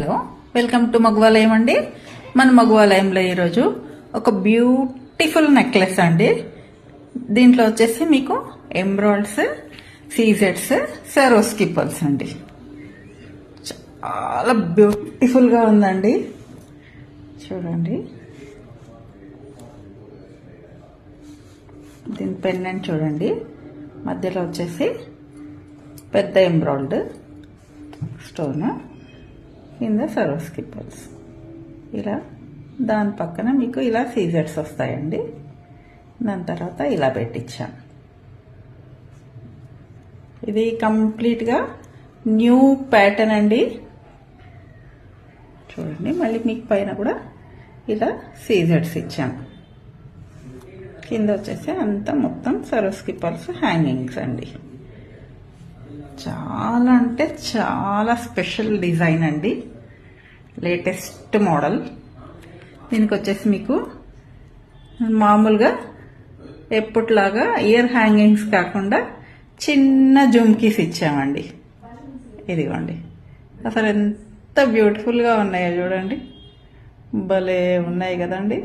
Hello, welcome to మగవాలయం అండి. మన మగవాలయంలో ఈరోజు ఒక బ్యూటిఫుల్ నెక్లెస్ అండి. దీంట్లో వచ్చేసి మీకు ఎంబ్రాయిడ్స్, సీజెడ్స్, సెరోస్కి పల్స్ అండి. చాలా బ్యూటిఫుల్గా ఉందండి. చూడండి, దీని పెండెంట్ చూడండి. మధ్యలో వచ్చేసి పెద్ద ఎంబ్రాయిడ్ స్టోన్, కింద సరోస్కి పల్స్. ఇలా దాని పక్కన మీకు ఇలా సీజెడ్స్ వస్తాయండి. దాని తర్వాత ఇలా పెట్టించాం. ఇది కంప్లీట్గా న్యూ ప్యాటర్న్ అండి. చూడండి, మళ్ళీ మీకు పైన కూడా ఇలా సీజెడ్స్ ఇచ్చాం. కింద వచ్చేసి అంతా మొత్తం సరోస్కి పల్స్ హ్యాంగింగ్స్ అండి. చాలా అంటే చాలా స్పెషల్ డిజైన్ అండి, లేటెస్ట్ మోడల్. దీనికి వచ్చేసి మీకు మామూలుగా ఎప్పటిలాగా ఇయర్ హ్యాంగింగ్స్ కాకుండా చిన్న జుమ్కీస్ ఇచ్చామండి. ఇదిగోండి, అసలు ఎంత బ్యూటిఫుల్గా ఉన్నాయో చూడండి, భలే ఉన్నాయి కదండి.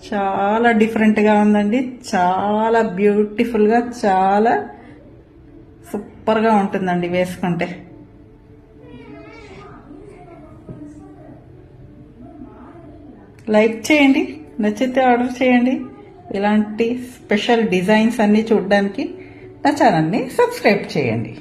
చాలా డిఫరెంట్గా ఉందండి, చాలా బ్యూటిఫుల్గా, చాలా సూపర్గా ఉంటుందండి వేసుకుంటే. లైక్ చేయండి, నచ్చితే ఆర్డర్ చేయండి. ఇలాంటి స్పెషల్ డిజైన్స్ అన్నీ చూడడానికి నా ఛానల్ని సబ్స్క్రైబ్ చేయండి.